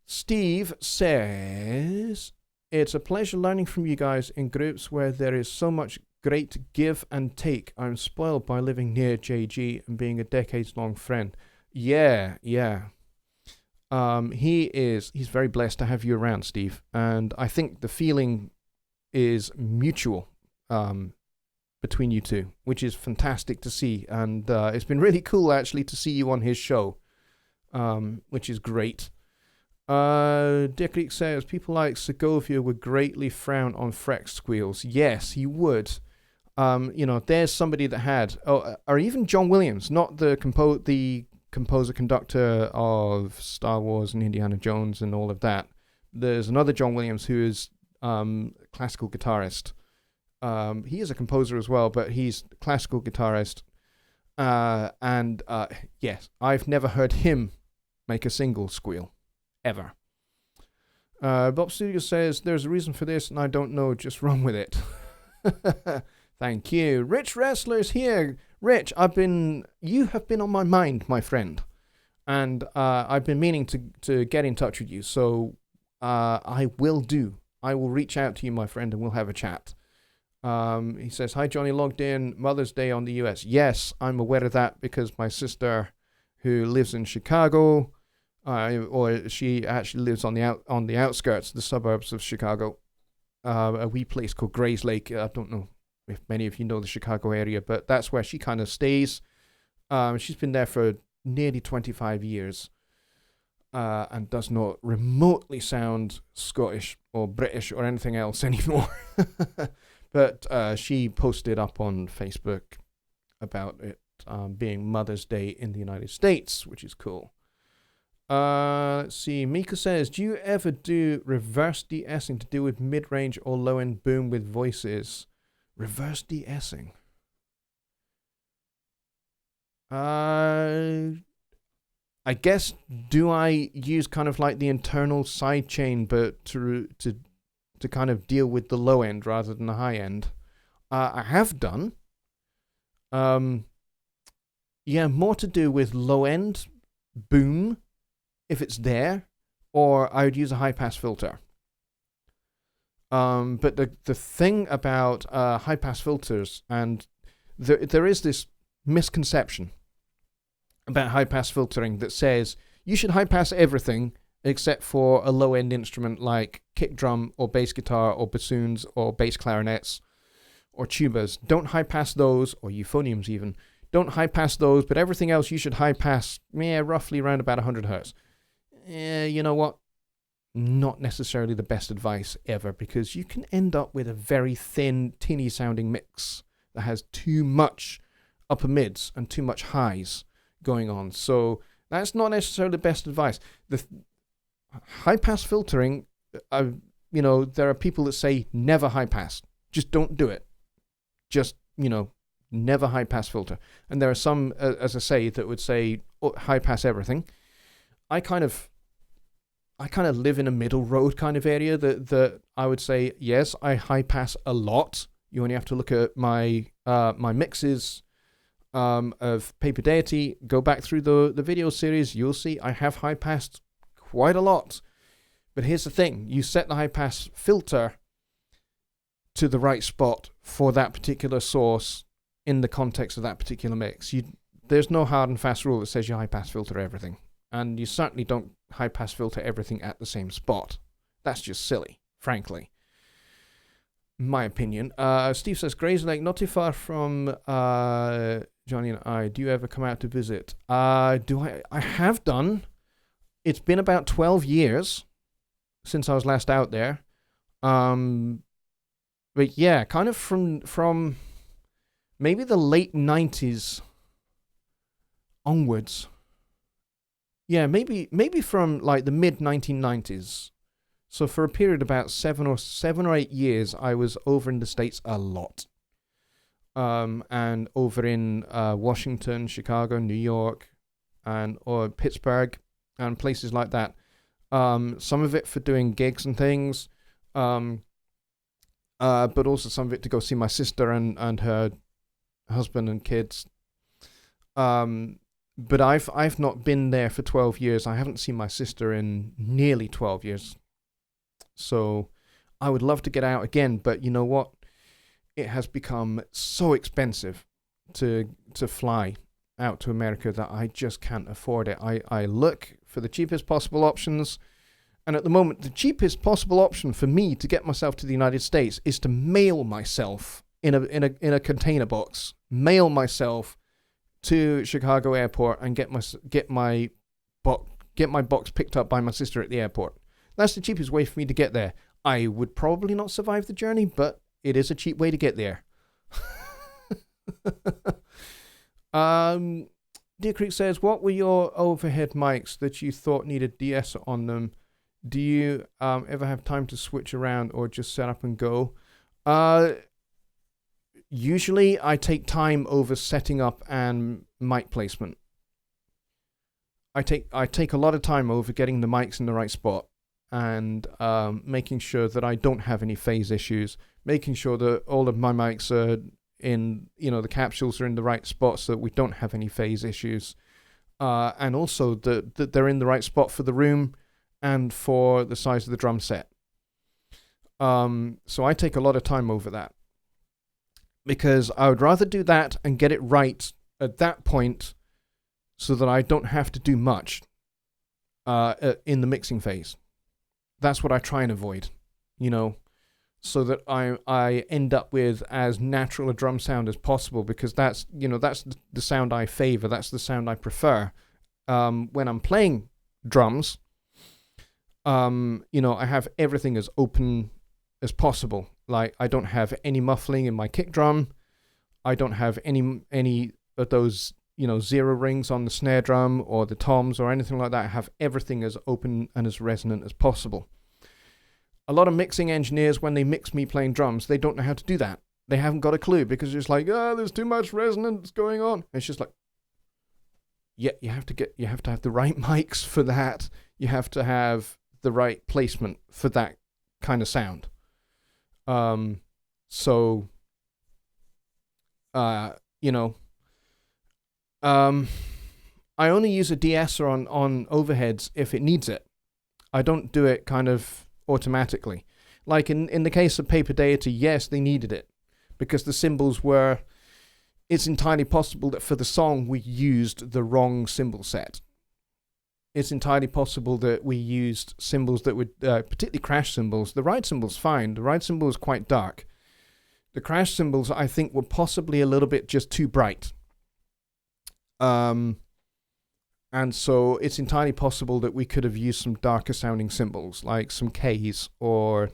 Speaker 2: Steve says, it's a pleasure learning from you guys in groups where there is so much great give and take. I'm spoiled by living near JG and being a decades-long friend. Yeah. He's very blessed to have you around, Steve. And I think the feeling is mutual. Between you two, which is fantastic to see, and it's been really cool actually to see you on his show, which is great. Dick Creek says people like Segovia would greatly frown on frex squeals. Yes, he would. There's somebody that had, or even John Williams, not the composer conductor of Star Wars and Indiana Jones and all of that. There's another John Williams who is classical guitarist. He is a composer as well, but he's a classical guitarist. Yes, I've never heard him make a single squeal, ever. Bob Studio says, there's a reason for this, and I don't know, just run with it. Thank you. Rich Wrestler's here. Rich, you have been on my mind, my friend. And I've been meaning to get in touch with you, so I will reach out to you, my friend, and we'll have a chat. He says, hi, Johnny, logged in Mother's Day on the US. Yes, I'm aware of that because my sister, who lives in Chicago, or she actually lives on the outskirts, the suburbs of Chicago, a wee place called Grays Lake. I don't know if many of you know the Chicago area, but that's where she kind of stays. She's been there for nearly 25 years and does not remotely sound Scottish or British or anything else anymore. But she posted up on Facebook about it being Mother's Day in the United States, which is cool. Let's see. Mika says, do you ever do reverse de-essing to do with mid-range or low-end boom with voices? Reverse de-essing? I guess, do I use kind of like the internal side chain, but to kind of deal with the low end rather than the high end? I have done. More to do with low end boom, if it's there, or I would use a high pass filter. But the thing about high pass filters, and there is this misconception about high pass filtering that says you should high pass everything except for a low end instrument like kick drum or bass guitar or bassoons or bass clarinets or tubas. Don't high pass those, or euphoniums even. Don't high pass those, but everything else you should high pass roughly around about 100 hertz. You know what? Not necessarily the best advice ever, because you can end up with a very thin, tinny sounding mix that has too much upper mids and too much highs going on. So that's not necessarily the best advice. The high pass filtering, there are people that say never high pass. Just don't do it. Just, never high pass filter. And there are some, as I say, that would say high pass everything. I kind of I kind of live in a middle road kind of area that I would say, yes, I high pass a lot. You only have to look at my my mixes of Paper Deity. Go back through the video series. You'll see I have high passed quite a lot. But here's the thing. You set the high pass filter to the right spot for that particular source in the context of that particular mix. There's no hard and fast rule that says you high pass filter everything. And you certainly don't high pass filter everything at the same spot. That's just silly, frankly. My opinion. Steve says, Grays Lake, not too far from Jonny and I. Do you ever come out to visit? I have done. It's been about 12 years since I was last out there. But yeah, kind of from maybe the late 90s onwards. Yeah, maybe from like the mid 1990s. So for a period about 7 or 8 years, I was over in the States a lot. And over in Washington, Chicago, New York, or Pittsburgh, and places like that. Some of it for doing gigs and things, but also some of it to go see my sister and her husband and kids. But I've not been there for 12 years. I haven't seen my sister in nearly 12 years. So I would love to get out again, but you know what? It has become so expensive to fly out to America that I just can't afford it. I look for the cheapest possible options, and at the moment, the cheapest possible option for me to get myself to the United States is to mail myself in a container box, mail myself to Chicago Airport and get my box picked up by my sister at the airport. That's the cheapest way for me to get there. I would probably not survive the journey, but it is a cheap way to get there. Deer Creek says, what were your overhead mics that you thought needed DS on them? Do you ever have time to switch around or just set up and go? Usually I take time over setting up and mic placement. I take a lot of time over getting the mics in the right spot and making sure that I don't have any phase issues, making sure that all of my mics are in, the capsules are in the right spot so that we don't have any phase issues. And also that they're in the right spot for the room and for the size of the drum set. So I take a lot of time over that because I would rather do that and get it right at that point so that I don't have to do much in the mixing phase. That's what I try and avoid, so that I end up with as natural a drum sound as possible, because that's the sound I favor. That's the sound I prefer. When I'm playing drums, I have everything as open as possible. Like, I don't have any muffling in my kick drum. I don't have any of those, zero rings on the snare drum or the toms or anything like that. I have everything as open and as resonant as possible. A lot of mixing engineers, when they mix me playing drums, they don't know how to do that. They haven't got a clue because it's like, there's too much resonance going on. It's just like, yeah, you have to have the right mics for that. You have to have the right placement for that kind of sound. I only use a de-esser on overheads if it needs it. I don't do it kind of automatically. Like in the case of Paper Deity, yes, they needed it because the cymbals were... It's entirely possible that for the song we used the wrong cymbal set. It's entirely possible that we used cymbals that would, particularly crash cymbals. The ride cymbal's fine. The ride cymbal is quite dark. The crash cymbals, I think, were possibly a little bit just too bright. And so it's entirely possible that we could have used some darker sounding cymbals, like some Ks or,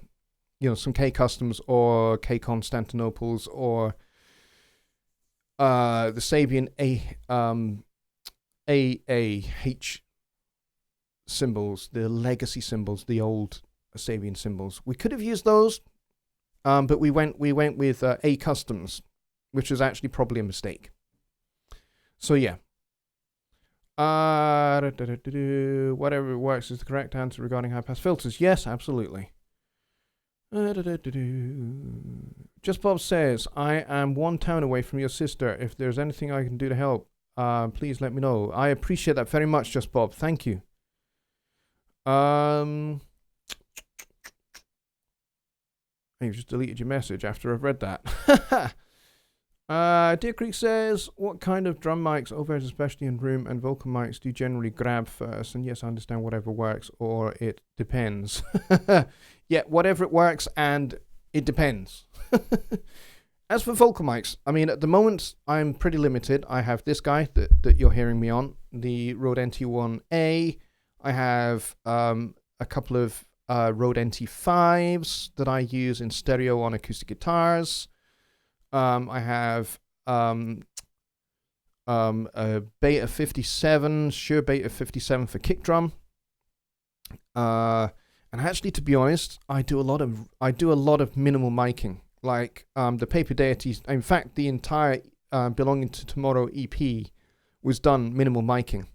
Speaker 2: some K Customs or K Constantinoples or the Sabian AAH cymbals, the legacy cymbals, the old Sabian cymbals. We could have used those, but we went with A Customs, which was actually probably a mistake. So yeah. Whatever works is the correct answer regarding high-pass filters. Yes, absolutely. Just Bob says, I am one town away from your sister. If there's anything I can do to help, please let me know. I appreciate that very much, Just Bob. Thank you. You've just deleted your message after I've read that. Deer Creek says, what kind of drum mics, overheads, especially in room, and vocal mics do you generally grab first? And yes, I understand whatever works, or it depends. Yeah, whatever it works, and it depends. As for vocal mics, I mean, at the moment, I'm pretty limited. I have this guy that you're hearing me on, the Rode NT1A. I have a couple of Rode NT5s that I use in stereo on acoustic guitars. I have a Beta 57, Shure Beta 57 for kick drum. And actually, to be honest, I do a lot of minimal miking. Like the Paper Deities. In fact, the entire Belonging to Tomorrow EP was done minimal miking.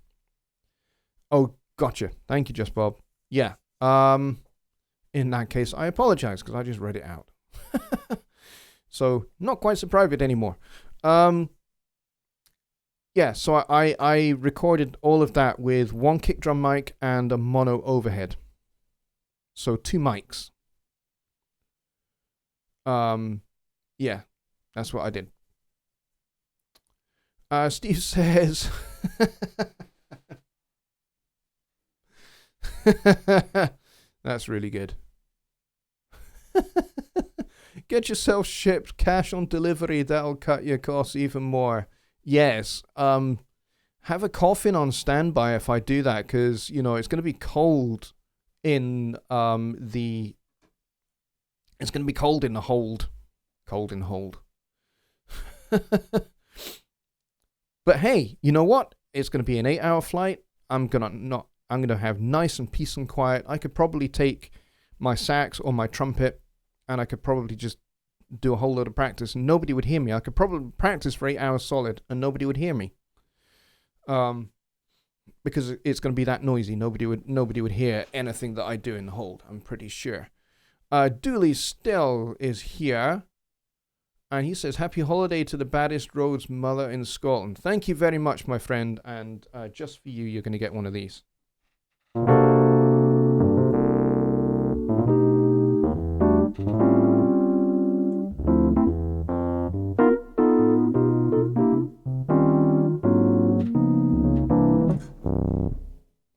Speaker 2: Oh, gotcha. Thank you, Just Bob. Yeah. In that case, I apologize because I just read it out. So, not quite so private anymore. Yeah, so I recorded all of that with one kick drum mic and a mono overhead. So, 2 mics. Yeah, that's what I did. Steve says... That's really good. Get yourself shipped, cash on delivery, that'll cut your costs even more. Yes, have a coffin on standby if I do that, because, you know, it's going to be cold in it's going to be cold in the hold. Cold in hold. But hey, you know what? It's going to be an 8-hour flight. I'm going to have nice and peace and quiet. I could probably take my sax or my trumpet, and I could probably just do a whole load of practice, and nobody would hear me. I could probably practice for 8 hours solid, and nobody would hear me. Because it's going to be that noisy. Nobody would hear anything that I do in the hold, I'm pretty sure. Dooley still is here, and he says, happy holiday to the baddest road's mother in Scotland. Thank you very much, my friend, and just for you, you're going to get one of these.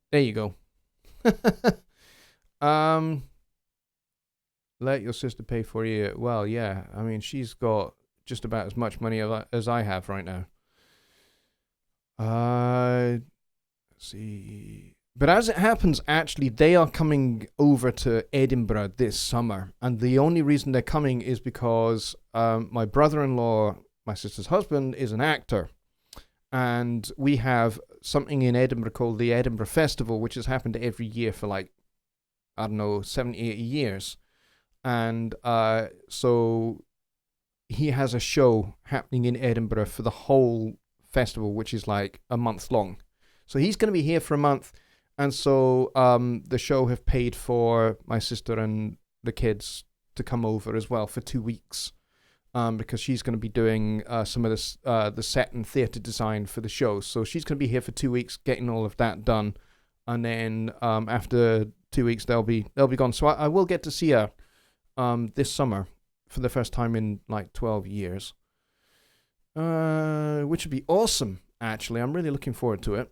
Speaker 2: There you go. Let your sister pay for you. Well, yeah. I mean, she's got just about as much money as I have right now. Let's see. But as it happens, actually, they are coming over to Edinburgh this summer. And the only reason they're coming is because my brother-in-law, my sister's husband, is an actor. And we have something in Edinburgh called the Edinburgh Festival, which has happened every year for like, I don't know, 70, 80 years. And so he has a show happening in Edinburgh for the whole festival, which is like a month long. So he's going to be here for a month. And so the show have paid for my sister and the kids to come over as well for 2 weeks. Because she's going to be doing some of the set and theatre design for the show. So she's going to be here for 2 weeks, getting all of that done, and then after 2 weeks they'll be gone. So I will get to see her this summer for the first time in like 12 years, which would be awesome. Actually, I'm really looking forward to it.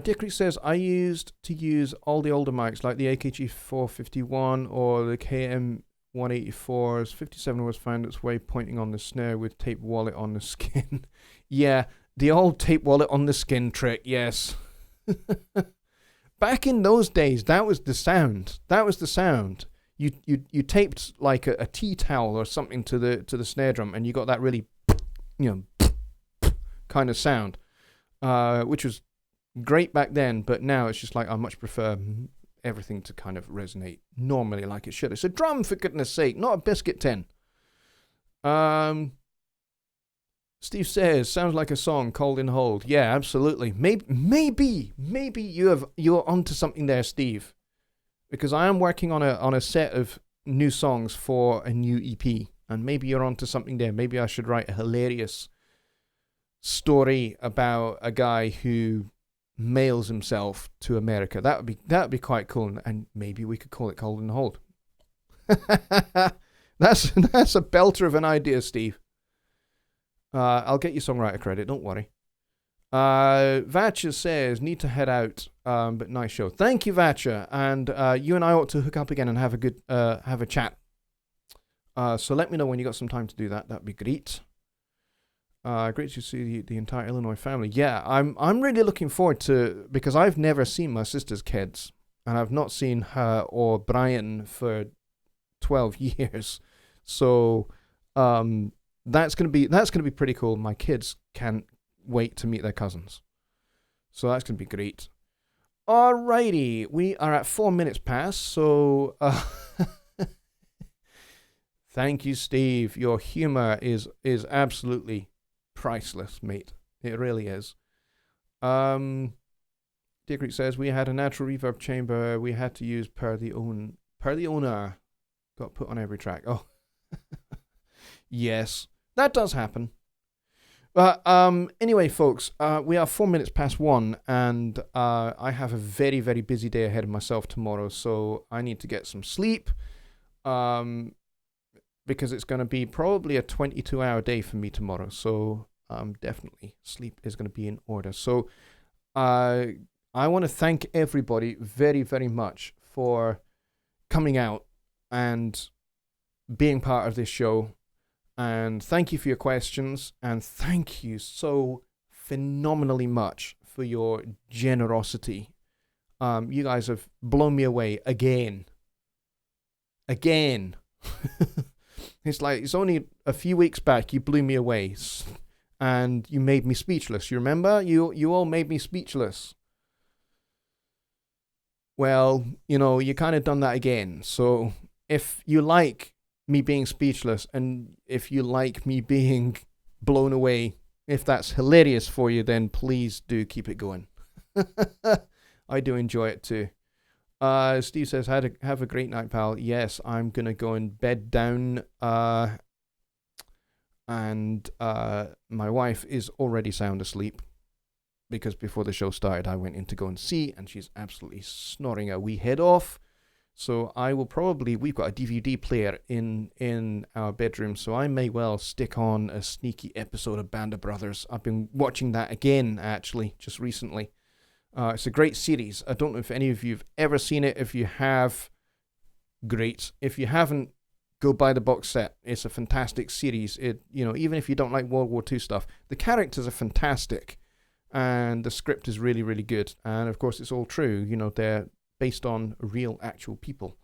Speaker 2: Dick Creek says, I used to use all the older mics like the AKG 451 or the KM 184's 57 was found its way pointing on the snare with tape wallet on the skin. Yeah, the old tape wallet on the skin trick, yes. Back in those days, that was the sound. You taped like a tea towel or something to the snare drum, and you got that really, kind of sound, which was great back then. But now it's just like I much prefer everything to kind of resonate normally like it should. It's a drum, for goodness sake, not a biscuit tin. Steve says, sounds like a song, Cold and Hold. Yeah, absolutely. Maybe you're onto something there, Steve. Because I am working on a set of new songs for a new EP. And maybe you're onto something there. Maybe I should write a hilarious story about a guy who mails himself to America. That would be quite cool. And maybe we could call it Cold and Hold. That's a belter of an idea, Steve. I'll get you songwriter credit, don't worry. Vacha says, need to head out, but nice show. Thank you, Vacha. And you and I ought to hook up again and have a chat. So let me know when you got some time to do that. That'd be great. Great to see the entire Illinois family. Yeah, I'm really looking forward to, because I've never seen my sister's kids, and I've not seen her or Brian for 12 years. So that's gonna be pretty cool. My kids can't wait to meet their cousins. So that's gonna be great. Alrighty, we are at 4 minutes past, so thank you, Steve. Your humor is absolutely priceless, mate. It really is. Dear Greek says, we had a natural reverb chamber we had to use per the owner. Got put on every track. Oh. Yes, that does happen. But anyway, folks, we are 4 minutes past 1, and I have a very, very busy day ahead of myself tomorrow, so I need to get some sleep, because it's going to be probably a 22-hour day for me tomorrow, so definitely sleep is going to be in order. So I want to thank everybody very, very much for coming out and being part of this show. And thank you for your questions, and thank you so phenomenally much for your generosity. You guys have blown me away again. It's like, it's only a few weeks back you blew me away, and you made me speechless. You remember? You all made me speechless. Well, you kind of done that again. So if you like me being speechless, and if you like me being blown away, if that's hilarious for you, then please do keep it going. I do enjoy it too. Steve says, have a great night, pal. Yes, I'm gonna go and bed down, and my wife is already sound asleep, because before the show started I went in to go and see, and she's absolutely snoring her wee head off. So I will we've got a DVD player in our bedroom, so I may well stick on a sneaky episode of Band of Brothers. I've been watching that again, actually, just recently. It's a great series. I don't know if any of you have ever seen it. If you have, great. If you haven't, go buy the box set. It's a fantastic series. Even if you don't like World War II stuff, the characters are fantastic, and the script is really, really good. And of course, it's all true. They're based on real, actual people.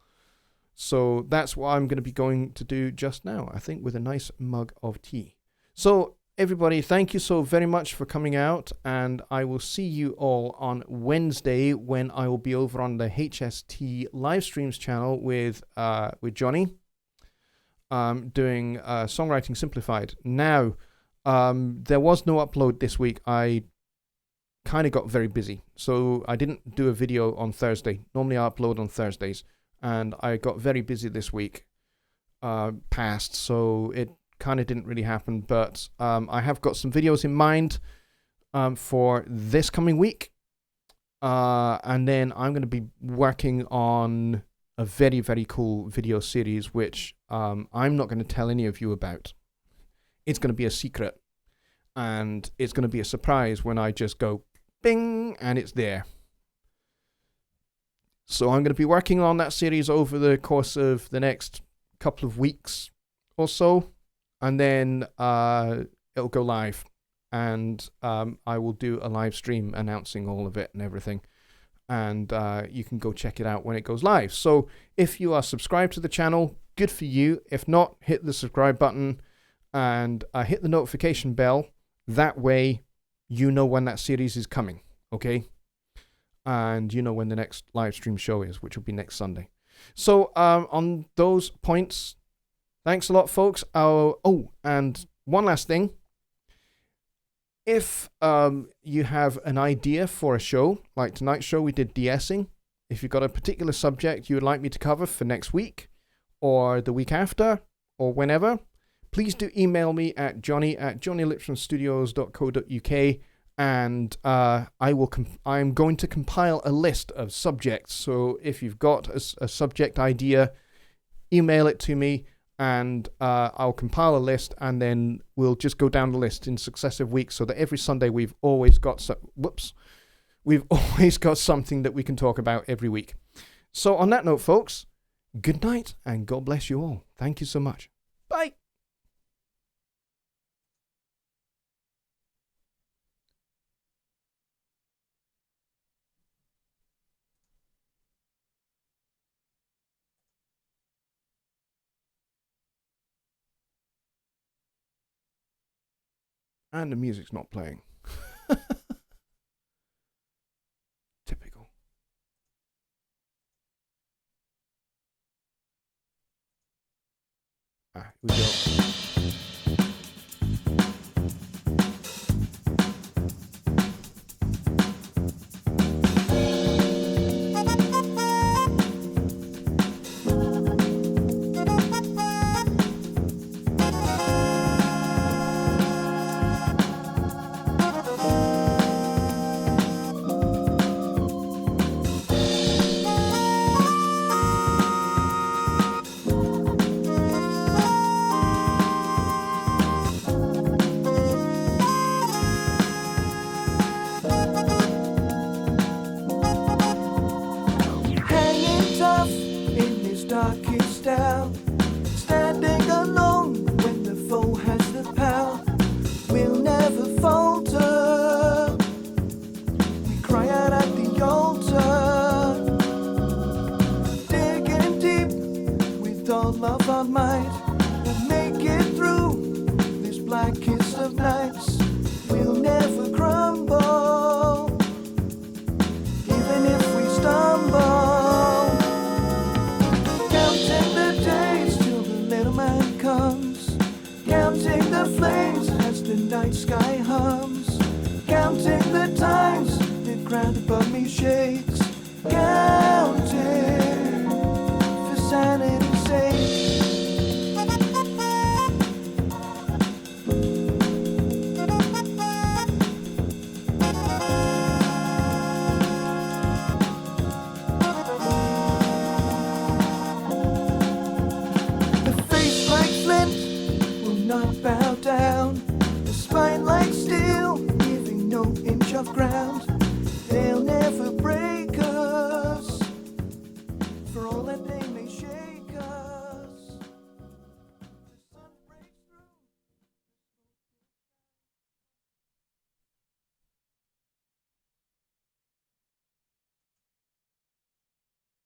Speaker 2: So that's what I'm going to be going to do just now, I think, with a nice mug of tea. So everybody, thank you so very much for coming out, and I will see you all on Wednesday when I will be over on the HST live streams channel with Jonny, doing Songwriting Simplified. Now, there was no upload this week. I kind of got very busy, so I didn't do a video on Thursday. Normally I upload on Thursdays, and I got very busy this week past, so it kind of didn't really happen. But I have got some videos in mind for this coming week, and then I'm going to be working on a very, very cool video series, which I'm not going to tell any of you about. It's going to be a secret, and it's going to be a surprise when I just go bing, and it's there. So I'm going to be working on that series over the course of the next couple of weeks or so, and then it'll go live, and I will do a live stream announcing all of it and everything, and you can go check it out when it goes live. So if you are subscribed to the channel, good for you. If not, hit the subscribe button and hit the notification bell. That way you know when that series is coming, okay? And you know when the next live stream show is, which will be next Sunday. So on those points, thanks a lot, folks. Oh, and one last thing. If you have an idea for a show, like tonight's show, we did de-essing. If you've got a particular subject you would like me to cover for next week, or the week after, or whenever, please do email me at johnny@johnnylipshamstudios.co.uk, and I'm going to compile a list of subjects. So if you've got a subject idea, email it to me, and I'll compile a list, and then we'll just go down the list in successive weeks, so that every Sunday we've always got something that we can talk about every week. So on that note, folks, good night, and God bless you all. Thank you so much. Bye. And the music's not playing. Typical. Here we go.
Speaker 1: Of ground, they'll never break.